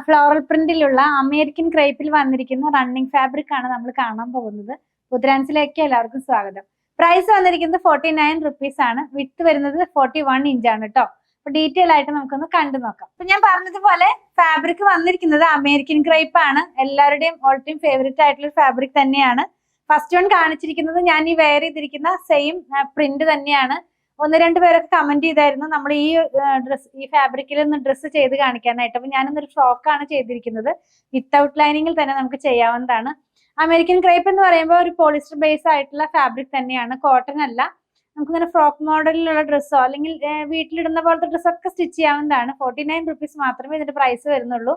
Floral പ്രിന്റിലുള്ള American ക്രേപ്പിൽ വന്നിരിക്കുന്ന running fabric ആണ് നമ്മൾ കാണാൻ പോകുന്നത്. പുതുരാൻസിലേക്ക് എല്ലാവർക്കും സ്വാഗതം. പ്രൈസ് വന്നിരിക്കുന്നത് 49 റുപ്പീസ് ആണ്. വിഡ്ത്ത് വരുന്നത് 41 ഇഞ്ചാണ് കേട്ടോ. അപ്പൊ ഡീറ്റെയിൽ ആയിട്ട് നമുക്കൊന്ന് കണ്ടു നോക്കാം. അപ്പൊ ഞാൻ പറഞ്ഞതുപോലെ ഫാബ്രിക് വന്നിരിക്കുന്നത് അമേരിക്കൻ ക്രേപ്പ് ആണ്. എല്ലാവരുടെയും ഓൾ ടൈം ഫേവറേറ്റ് ആയിട്ടുള്ള ഫാബ്രിക് തന്നെയാണ്. ഫസ്റ്റ് വൺ കാണിച്ചിരിക്കുന്നത് ഞാൻ ഈ വെയർ ചെയ്തിരിക്കുന്ന സെയിം പ്രിന്റ് തന്നെയാണ്. ഒന്ന് രണ്ട് പേരൊക്കെ കമന്റ് ചെയ്തായിരുന്നു നമ്മൾ ഈ ഡ്രസ് ഈ ഫാബ്രിക്കിൽ ഒന്ന് ഡ്രസ്സ് ചെയ്ത് കാണിക്കാനായിട്ട്. അപ്പൊ ഞാനൊന്നൊരു ഫ്രോക്കാണ് ചെയ്തിരിക്കുന്നത്. വിത്തൗട്ട് ലൈനിങ്ങിൽ തന്നെ നമുക്ക് ചെയ്യാവുന്നതാണ്. അമേരിക്കൻ ക്രേപ്പ് എന്ന് പറയുമ്പോൾ ഒരു പോളിസ്റ്റർ ബേസ് ആയിട്ടുള്ള ഫാബ്രിക് തന്നെയാണ്, കോട്ടൺ അല്ല. നമുക്കിങ്ങനെ ഫ്രോക്ക് മോഡലിലുള്ള ഡ്രസ്സോ അല്ലെങ്കിൽ വീട്ടിലിടുന്ന പോലത്തെ ഡ്രസ്സൊക്കെ സ്റ്റിച്ച് ചെയ്യാവുന്നതാണ്. 49 റുപ്പീസ് മാത്രമേ ഇതിന്റെ പ്രൈസ് വരുന്നുള്ളൂ.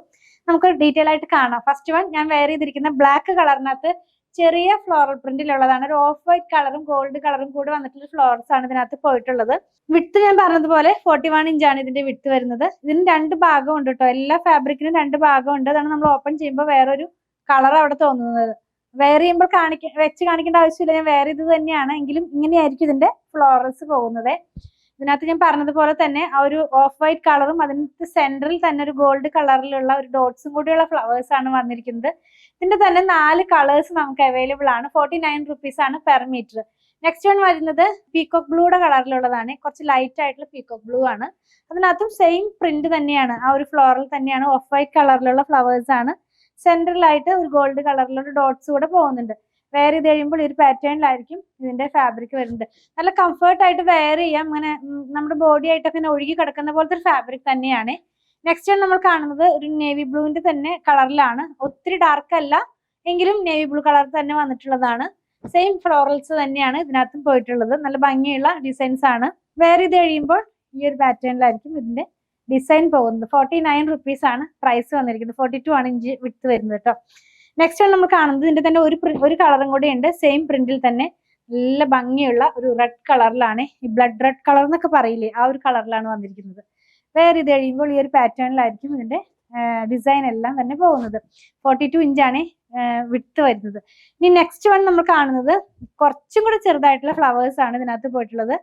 നമുക്ക് ഡീറ്റെയിൽ ആയിട്ട് കാണാം. ഫസ്റ്റ് വൺ ഞാൻ വെയർ ചെയ്തിരിക്കുന്ന ബ്ലാക്ക് കളറിനകത്ത് ചെറിയ ഫ്ലോറൽ പ്രിന്റിലുള്ളതാണ്. ഒരു ഓഫ് വൈറ്റ് കളറും ഗോൾഡ് കളറും കൂടി വന്നിട്ടുള്ള ഫ്ലോറൽസ് ആണ് ഇതിനകത്ത് പോയിട്ടുള്ളത്. വിഡ്ത്ത് ഞാൻ പറഞ്ഞതുപോലെ 41 ഇഞ്ചാണ് ഇതിന്റെ വിഡ്ത്ത് വരുന്നത്. ഇതിന് രണ്ട് ഭാഗം ഉണ്ട് കേട്ടോ. എല്ലാ ഫാബ്രിക്കിനും രണ്ട് ഭാഗം ഉണ്ട്. അതാണ് നമ്മൾ ഓപ്പൺ ചെയ്യുമ്പോൾ വേറൊരു കളർ അവിടെ തോന്നുന്നത്. വെയർ ചെയ്യുമ്പോൾ വെച്ച് കാണിക്കേണ്ട ആവശ്യമില്ല. ഞാൻ വെയർ ചെയ്തത് തന്നെയാണ്. എങ്കിലും ഇങ്ങനെയായിരിക്കും ഇതിന്റെ ഫ്ലോറൽസ് പോകുന്നത്. ഇതിനകത്ത് ഞാൻ പറഞ്ഞതുപോലെ തന്നെ ആ ഒരു ഓഫ് വൈറ്റ് കളറും അതിനകത്ത് സെന്ററിൽ തന്നെ ഒരു ഗോൾഡ് കളറിലുള്ള ഒരു ഡോട്ട്സും കൂടിയുള്ള ഫ്ലവേഴ്സ് ആണ് വന്നിരിക്കുന്നത്. ഇതിന്റെ തന്നെ 4 കളേഴ്സ് നമുക്ക് അവൈലബിൾ ആണ്. 49 റുപ്പീസ് ആണ് പെർ മീറ്റർ. നെക്സ്റ്റ് വൺ വരുന്നത് പീകോക്ക് ബ്ലൂയുടെ കളറിലുള്ളതാണ്. കുറച്ച് ലൈറ്റ് ആയിട്ടുള്ള പീകോക്ക് ബ്ലൂ ആണ്. അതിനകത്തും സെയിം പ്രിന്റ് തന്നെയാണ്. ആ ഒരു ഫ്ലോറൽ തന്നെയാണ്. ഓഫ് വൈറ്റ് കളറിലുള്ള ഫ്ലവേഴ്സ് ആണ്. സെന്ററിലായിട്ട് ഒരു ഗോൾഡ് കളറിലുള്ള ഡോട്ട്സ് കൂടെ പോകുന്നുണ്ട്. വെയർ ചെയ്ത് കഴിയുമ്പോൾ ഈ ഒരു പാറ്റേണിലായിരിക്കും ഇതിന്റെ ഫാബ്രിക് വരുന്നത്. നല്ല കംഫർട്ട് ആയിട്ട് വെയർ ചെയ്യാം. അങ്ങനെ നമ്മുടെ ബോഡി ആയിട്ടൊക്കെ ഒഴുകി കിടക്കുന്ന പോലത്തെ ഒരു ഫാബ്രിക് തന്നെയാണ്. നെക്സ്റ്റ് ആണ് നമ്മൾ കാണുന്നത് ഒരു നേവി ബ്ലൂവിന്റെ തന്നെ കളറിലാണ്. ഒത്തിരി ഡാർക്ക് അല്ല, എങ്കിലും നേവി ബ്ലൂ കളർ തന്നെ വന്നിട്ടുള്ളതാണ്. സെയിം ഫ്ലോറൽസ് തന്നെയാണ് ഇതിനകത്തും പോയിട്ടുള്ളത്. നല്ല ഭംഗിയുള്ള ഡിസൈൻസ് ആണ്. വെയർ ചെയ്ത് കഴിയുമ്പോൾ ഈ ഒരു പാറ്റേണിലായിരിക്കും ഇതിന്റെ ഡിസൈൻ പോകുന്നത്. 49 റുപ്പീസ് ആണ് പ്രൈസ് വന്നിരിക്കുന്നത്. 42 ആണ് ഇഞ്ച് വിഡ്ത്ത് വരുന്നത് കേട്ടോ. നെക്സ്റ്റ് ആണ് നമ്മൾ കാണുന്നത് ഇതിന്റെ തന്നെ ഒരു കളറും കൂടി ഉണ്ട്. സെയിം പ്രിന്റിൽ തന്നെ നല്ല ഭംഗിയുള്ള ഒരു റെഡ് കളറിലാണ്. ഈ ബ്ലഡ് റെഡ് കളർ എന്നൊക്കെ പറയില്ലേ, ആ ഒരു കളറിലാണ് വന്നിരിക്കുന്നത്. വെയർ ചെയ്ത് കഴിയുമ്പോൾ ഈ ഒരു പാറ്റേണിലായിരിക്കും ഇതിന്റെ ഡിസൈൻ എല്ലാം തന്നെ പോകുന്നത്. 42 ഇഞ്ചാണ് വിഡ്ത്ത് വരുന്നത്. ഇനി നെക്സ്റ്റ് വൺ നമ്മൾ കാണുന്നത് കുറച്ചും കൂടി ചെറുതായിട്ടുള്ള ഫ്ലവേഴ്സ് ആണ് ഇതിനകത്ത് പോയിട്ടുള്ളത്.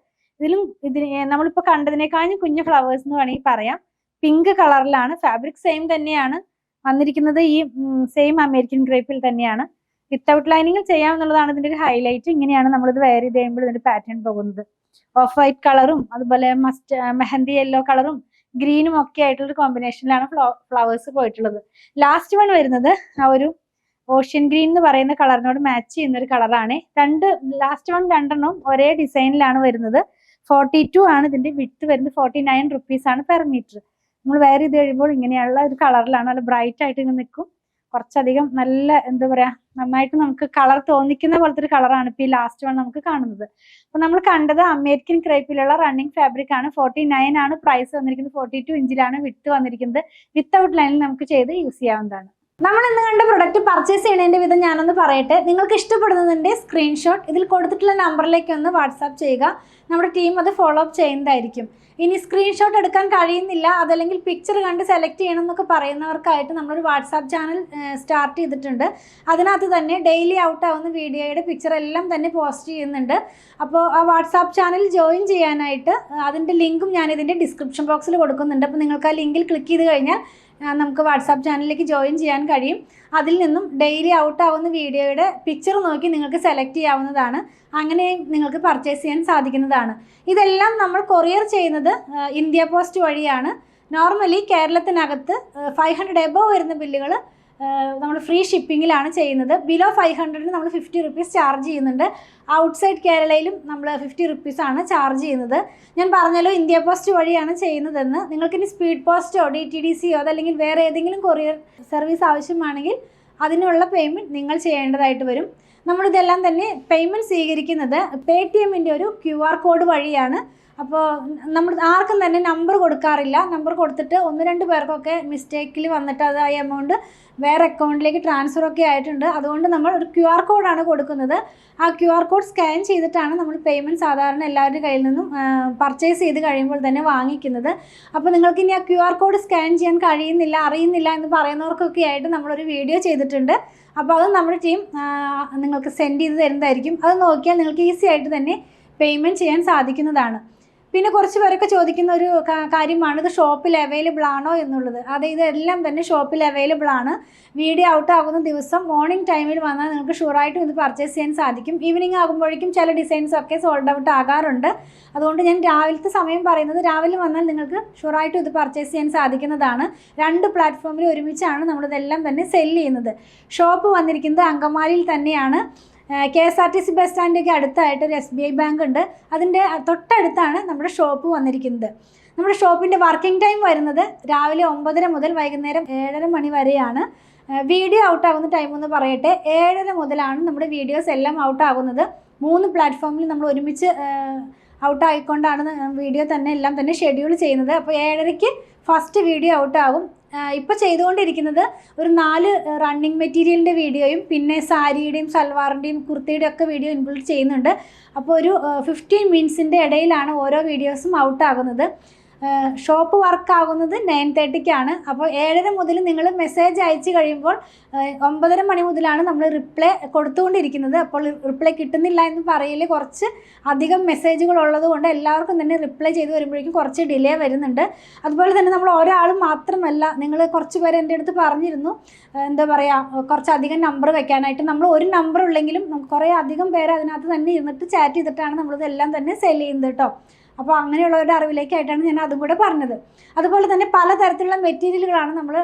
നമ്മളിപ്പോ കണ്ടതിനേക്കാളും കുഞ്ഞു ഫ്ലവേഴ്സ് എന്ന് വേണമെങ്കിൽ പറയാം. പിങ്ക് കളറിലാണ്. ഫാബ്രിക് സെയിം തന്നെയാണ് വന്നിരിക്കുന്നത്. ഈ സെയിം അമേരിക്കൻ ക്രേപ്പിൽ തന്നെയാണ്. വിത്തൗട്ട് ലൈനിങ്ങിൽ ചെയ്യാമെന്നുള്ളതാണ് ഇതിന്റെ ഒരു ഹൈലൈറ്റ്. ഇങ്ങനെയാണ് നമ്മളിത് വെയർ ചെയ്ത് കഴിയുമ്പോൾ ഇതിന്റെ പാറ്റേൺ പോകുന്നത്. ഓഫ് വൈറ്റ് കളറും അതുപോലെ മെഹന്തി യെല്ലോ കളറും ഗ്രീനും ഒക്കെ ആയിട്ടുള്ള ഒരു കോമ്പിനേഷനിലാണ് ഫ്ലവേഴ്സ് പോയിട്ടുള്ളത്. ലാസ്റ്റ് വൺ വരുന്നത് ആ ഒരു ഓഷ്യൻ ഗ്രീൻ എന്ന് പറയുന്ന കളറിനോട് മാച്ച് ചെയ്യുന്ന ഒരു കളറാണ്. ലാസ്റ്റ് വൺ രണ്ടെണ്ണവും ഒരേ ഡിസൈനിലാണ് വരുന്നത്. 42 ആണ് ഇതിന്റെ വിഡ്ത്ത് വരുന്നത്. 49 റുപ്പീസ് ആണ് പെർ മീറ്റർ. നമ്മൾ വെയർ ചെയ്ത് കഴിയുമ്പോൾ ഇങ്ങനെയുള്ള ഒരു കളറിലാണ്. നല്ല ബ്രൈറ്റ് ആയിട്ട് ഇങ്ങനെ നിൽക്കും. കുറച്ചധികം നല്ല എന്താ പറയാ, നന്നായിട്ട് നമുക്ക് കളർ തോന്നിക്കുന്ന പോലത്തെ ഒരു കളറാണ് ഇപ്പൊ ഈ ലാസ്റ്റ് വൺ നമുക്ക് കാണുന്നത്. അപ്പൊ നമ്മൾ കണ്ടത് അമേരിക്കൻ ക്രേപ്പിലുള്ള റണ്ണിങ് ഫാബ്രിക് ആണ്. 49 ആണ് പ്രൈസ് വന്നിരിക്കുന്നത്. 42 ഇഞ്ചിലാണ് വിഡ്ത്ത് വന്നിരിക്കുന്നത്. വിത്തൗട്ട് ലൈനിൽ നമുക്ക് ചെയ്ത് യൂസ് ചെയ്യാവുന്നതാണ്. നമ്മൾ ഇന്ന് കണ്ട പ്രൊഡക്റ്റ് പർച്ചേസ് ചെയ്യുന്നതിന്റെ വിധം ഞാനൊന്ന് പറയട്ടെ. നിങ്ങൾക്ക് ഇഷ്ടപ്പെടുന്നതിന്റെ സ്ക്രീൻഷോട്ട് ഇതിൽ കൊടുത്തിട്ടുള്ള നമ്പറിലേക്ക് ഒന്ന് വാട്സാപ്പ് ചെയ്യുക. നമ്മുടെ ടീം അത് ഫോളോ അപ്പ് ചെയ്യുന്നതായിരിക്കും. ഇനി സ്ക്രീൻഷോട്ട് എടുക്കാൻ കഴിയുന്നില്ല, അതല്ലെങ്കിൽ പിക്ചർ കണ്ട് സെലക്ട് ചെയ്യണം എന്നൊക്കെ പറയുന്നവർക്കായിട്ട് നമ്മളൊരു വാട്സാപ്പ് ചാനൽ സ്റ്റാർട്ട് ചെയ്തിട്ടുണ്ട്. അതിനകത്ത് തന്നെ ഡെയിലി ഔട്ട് ആവുന്ന വീഡിയോയുടെ പിക്ചർ എല്ലാം തന്നെ പോസ്റ്റ് ചെയ്യുന്നുണ്ട്. അപ്പോൾ ആ വാട്സാപ്പ് ചാനൽ ജോയിൻ ചെയ്യാനായിട്ട് അതിൻ്റെ ലിങ്കും ഞാൻ ഇതിൻ്റെ ഡിസ്ക്രിപ്ഷൻ ബോക്സിൽ കൊടുക്കുന്നുണ്ട്. അപ്പോൾ നിങ്ങൾക്ക് ആ ലിങ്കിൽ ക്ലിക്ക് ചെയ്ത് കഴിഞ്ഞാൽ നമുക്ക് വാട്സാപ്പ് ചാനലിലേക്ക് ജോയിൻ ചെയ്യാൻ കഴിയും. അതിൽ നിന്നും ഡെയിലി ഔട്ട് ആവുന്ന വീഡിയോയുടെ പിക്ചർ നോക്കി നിങ്ങൾക്ക് സെലക്ട് ചെയ്യാവുന്നതാണ്. അങ്ങനെ നിങ്ങൾക്ക് പർച്ചേസ് ചെയ്യാൻ സാധിക്കുന്നതാണ്. ഇതെല്ലാം നമ്മൾ കൊറിയർ ചെയ്യുന്നത് ഇന്ത്യ പോസ്റ്റ് വഴിയാണ്. നോർമലി കേരളത്തിനകത്ത് 500 എബോവ് വരുന്ന ബില്ലുകൾ നമ്മൾ ഫ്രീ ഷിപ്പിങ്ങിലാണ് ചെയ്യുന്നത്. ബിലോ 500 നമ്മൾ 50 റുപ്പീസ് ചാർജ് ചെയ്യുന്നുണ്ട്. ഔട്ട്സൈഡ് കേരളയിലും നമ്മൾ 50 റുപ്പീസ് ആണ് ചാർജ് ചെയ്യുന്നത്. ഞാൻ പറഞ്ഞല്ലോ ഇന്ത്യ പോസ്റ്റ് വഴിയാണ് ചെയ്യുന്നതെന്ന്. നിങ്ങൾക്കിനി സ്പീഡ് പോസ്റ്റോ DTDCയോ അതല്ലെങ്കിൽ വേറെ ഏതെങ്കിലും കൊറിയർ സർവീസ് ആവശ്യമാണെങ്കിൽ അതിനുള്ള പേയ്മെൻറ്റ് നിങ്ങൾ ചെയ്യേണ്ടതായിട്ട് വരും. നമ്മളിതെല്ലാം തന്നെ പേയ്മെൻറ്റ് സ്വീകരിക്കുന്നത് പേടിഎമ്മിൻ്റെ ഒരു QR കോഡ് വഴിയാണ്. അപ്പോൾ നമ്മൾ ആർക്കും തന്നെ നമ്പർ കൊടുക്കാറില്ല. നമ്പർ കൊടുത്തിട്ട് 1-2 പേർക്കൊക്കെ മിസ്റ്റേക്കിൽ വന്നിട്ട് അത് ആ എമൗണ്ട് വേറെ അക്കൗണ്ടിലേക്ക് ട്രാൻസ്ഫർ ഒക്കെ ആയിട്ടുണ്ട്. അതുകൊണ്ട് നമ്മൾ ഒരു QR കോഡാണ് കൊടുക്കുന്നത്. ആ QR കോഡ് സ്കാൻ ചെയ്തിട്ടാണ് നമ്മൾ പേയ്മെൻറ്റ് സാധാരണ എല്ലാവരുടെ കയ്യിൽ നിന്നും പർച്ചേസ് ചെയ്ത് കഴിയുമ്പോൾ തന്നെ വാങ്ങിക്കുന്നത്. അപ്പോൾ നിങ്ങൾക്ക് ഇനി ആ QR കോഡ് സ്കാൻ ചെയ്യാൻ അറിയുന്നില്ല എന്ന് പറയുന്നവർക്കൊക്കെ ആയിട്ട് നമ്മളൊരു വീഡിയോ ചെയ്തിട്ടുണ്ട്. അപ്പോൾ അത് നമ്മുടെ ടീം നിങ്ങൾക്ക് സെൻഡ് ചെയ്ത് തരുന്നതായിരിക്കും. അത് നോക്കിയാൽ നിങ്ങൾക്ക് ഈസി ആയിട്ട് തന്നെ പേയ്മെൻറ്റ് ചെയ്യാൻ സാധിക്കുന്നതാണ്. പിന്നെ കുറച്ച് പേരൊക്കെ ചോദിക്കുന്ന ഒരു കാര്യമാണ് ഇത് ഷോപ്പിൽ അവൈലബിൾ ആണോ എന്നുള്ളത്. അതെ, ഇതെല്ലാം തന്നെ ഷോപ്പിൽ അവൈലബിൾ ആണ്. വീഡിയോ ഔട്ട് ആകുന്ന ദിവസം മോർണിംഗ് ടൈമിൽ വന്നാൽ നിങ്ങൾക്ക് ഷുവറായിട്ടും ഇത് പർച്ചേസ് ചെയ്യാൻ സാധിക്കും. ഈവനിങ് ആകുമ്പോഴേക്കും ചില ഡിസൈൻസ് ഒക്കെ സോൾഡ് ഔട്ട് ആകാറുണ്ട്. അതുകൊണ്ട് ഞാൻ രാവിലത്തെ സമയം പറയുന്നത്, രാവിലെ വന്നാൽ നിങ്ങൾക്ക് ഷുവറായിട്ടും ഇത് പർച്ചേസ് ചെയ്യാൻ സാധിക്കുന്നതാണ്. 2 പ്ലാറ്റ്ഫോമിൽ ഒരുമിച്ചാണ് നമ്മളിതെല്ലാം തന്നെ സെല്ല് ചെയ്യുന്നത്. ഷോപ്പ് വന്നിരിക്കുന്നത് അങ്കമാലിയിൽ തന്നെയാണ്. KSRTC ബസ് സ്റ്റാൻഡിലേക്ക് അടുത്തായിട്ട് ഒരു SBI ബാങ്ക് ഉണ്ട്. അതിൻ്റെ തൊട്ടടുത്താണ് നമ്മുടെ ഷോപ്പ് വന്നിരിക്കുന്നത്. നമ്മുടെ ഷോപ്പിൻ്റെ വർക്കിംഗ് ടൈം വരുന്നത് രാവിലെ 9:30 മുതൽ വൈകുന്നേരം 7:30 മണി വരെയാണ്. വീഡിയോ ഔട്ടാകുന്ന ടൈം എന്ന് പറയട്ടെ, 7:30 മുതലാണ് നമ്മുടെ വീഡിയോസ് എല്ലാം ഔട്ടാകുന്നത്. 3 പ്ലാറ്റ്ഫോമിൽ നമ്മൾ ഒരുമിച്ച് ഔട്ടായിക്കൊണ്ടാണ് വീഡിയോ തന്നെ എല്ലാം തന്നെ ഷെഡ്യൂൾ ചെയ്യുന്നത്. അപ്പോൾ 7:30-ക്ക് ഫസ്റ്റ് വീഡിയോ ഔട്ടാകും. ഇപ്പോൾ ചെയ്തുകൊണ്ടിരിക്കുന്നത് ഒരു 4 റണ്ണിങ് മെറ്റീരിയലിൻ്റെ വീഡിയോയും പിന്നെ സാരിയുടെയും സൽവാറിൻ്റെയും കുർത്തിയുടെയും ഒക്കെ വീഡിയോ ഇൻക്ലൂഡ് ചെയ്യുന്നുണ്ട്. അപ്പോൾ ഒരു 15 മിനിറ്റ്സിൻ്റെ ഇടയിലാണ് ഓരോ വീഡിയോസും ഔട്ടാകുന്നത്. ഷോപ്പ് വർക്കാകുന്നത് 9:30-ക്കാണ്. അപ്പോൾ 7:30 മുതൽ നിങ്ങൾ മെസ്സേജ് അയച്ചു കഴിയുമ്പോൾ 9:30 മണി മുതലാണ് നമ്മൾ റിപ്ലൈ കൊടുത്തുകൊണ്ടിരിക്കുന്നത്. അപ്പോൾ റിപ്ലൈ കിട്ടുന്നില്ല എന്ന് പറയൽ കുറച്ച് അധികം മെസ്സേജുകൾ ഉള്ളത് കൊണ്ട് എല്ലാവർക്കും തന്നെ റിപ്ലൈ ചെയ്ത് വരുമ്പോഴേക്കും കുറച്ച് ഡിലേ വരുന്നുണ്ട്. അതുപോലെ തന്നെ നമ്മൾ ഒരാൾ മാത്രമല്ല, നിങ്ങൾ കുറച്ച് പേര് എൻ്റെ അടുത്ത് പറഞ്ഞിരുന്നു എന്താ പറയുക, കുറച്ചധികം നമ്പർ വെക്കാനായിട്ട്. നമ്മൾ ഒരു നമ്പർ ഉള്ളെങ്കിലും കുറേ അധികം പേര് അതിനകത്ത് തന്നെ ഇരുന്നിട്ട് ചാറ്റ് ചെയ്തിട്ടാണ് നമ്മളിതെല്ലാം തന്നെ സെല് ചെയ്യുന്നത് കേട്ടോ. അപ്പോൾ അങ്ങനെയുള്ളവരുടെ അറിവിലേക്കായിട്ടാണ് ഞാൻ അതും കൂടെ പറഞ്ഞത്. അതുപോലെ തന്നെ പലതരത്തിലുള്ള മെറ്റീരിയലുകളാണ് നമ്മൾ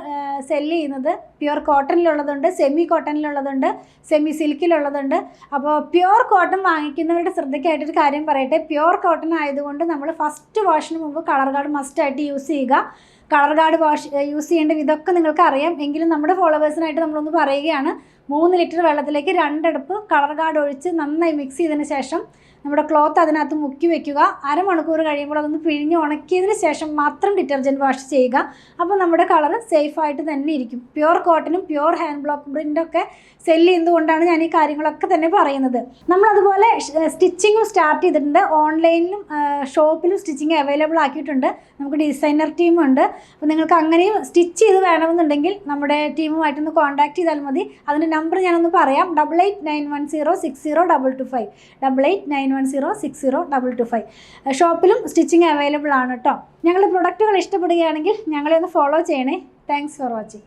സെല്ല് ചെയ്യുന്നത്. പ്യുവർ കോട്ടണിലുള്ളതുണ്ട്, സെമി കോട്ടണിലുള്ളതുണ്ട്, സെമി സിൽക്കിലുള്ളതുണ്ട്. അപ്പോൾ പ്യുവർ കോട്ടൺ വാങ്ങിക്കുന്നവരുടെ ശ്രദ്ധയ്ക്കായിട്ടൊരു കാര്യം പറയട്ടെ. പ്യുവർ കോട്ടൺ ആയതുകൊണ്ട് നമ്മൾ ഫസ്റ്റ് വാഷിന് മുമ്പ് കളർ ഗാർഡ് മസ്റ്റായിട്ട് യൂസ് ചെയ്യുക. കളർ ഗാർഡ് യൂസ് ചെയ്യേണ്ട വിധമൊക്കെ നിങ്ങൾക്ക് അറിയാം. എങ്കിലും നമ്മുടെ ഫോളോവേഴ്സിനായിട്ട് നമ്മളൊന്ന് പറയുകയാണ്. 3 ലിറ്റർ വെള്ളത്തിലേക്ക് 2 അടുപ്പ് കളർ ഗാർഡ് ഒഴിച്ച് നന്നായി മിക്സ് ചെയ്തതിന് ശേഷം നമ്മുടെ ക്ലോത്ത് അതിനകത്ത് മുക്കി വെക്കുക. അരമണിക്കൂർ കഴിയുമ്പോൾ അതൊന്ന് പിഴിഞ്ഞ് ഉണക്കിയതിന് ശേഷം മാത്രം ഡിറ്റർജൻറ്റ് വാഷ് ചെയ്യുക. അപ്പോൾ നമ്മുടെ കളർ സേഫായിട്ട് തന്നെ ഇരിക്കും. പ്യുവർ കോട്ടനും പ്യുവർ ഹാൻഡ് ബ്ലോക്ക് പ്രിൻ്റൊക്കെ സെല്ല് ചെയ്യുന്നതുകൊണ്ടാണ് ഞാൻ ഈ കാര്യങ്ങളൊക്കെ തന്നെ പറയുന്നത്. നമ്മളതുപോലെ സ്റ്റിച്ചിങ്ങും സ്റ്റാർട്ട് ചെയ്തിട്ടുണ്ട്. ഓൺലൈനിലും ഷോപ്പിലും സ്റ്റിച്ചിങ് അവൈലബിൾ ആക്കിയിട്ടുണ്ട്. നമുക്ക് ഡിസൈനർ ടീമുണ്ട്. അപ്പോൾ നിങ്ങൾക്ക് അങ്ങനെയും സ്റ്റിച്ച് ചെയ്ത് വേണമെന്നുണ്ടെങ്കിൽ നമ്മുടെ ടീമുമായിട്ടൊന്ന് കോൺടാക്ട് ചെയ്താൽ മതി. അതിൻ്റെ നമ്പർ ഞാനൊന്ന് പറയാം. 8891060225 8891060225. ഷോപ്പിലും സ്റ്റിച്ചിങ് അവൈലബിൾ ആണ് കേട്ടോ. ഞങ്ങളുടെ പ്രൊഡക്റ്റുകൾ ഇഷ്ടപ്പെടുകയാണെങ്കിൽ ഞങ്ങളെ ഒന്ന് ഫോളോ ചെയ്യണേ. Thanks for watching.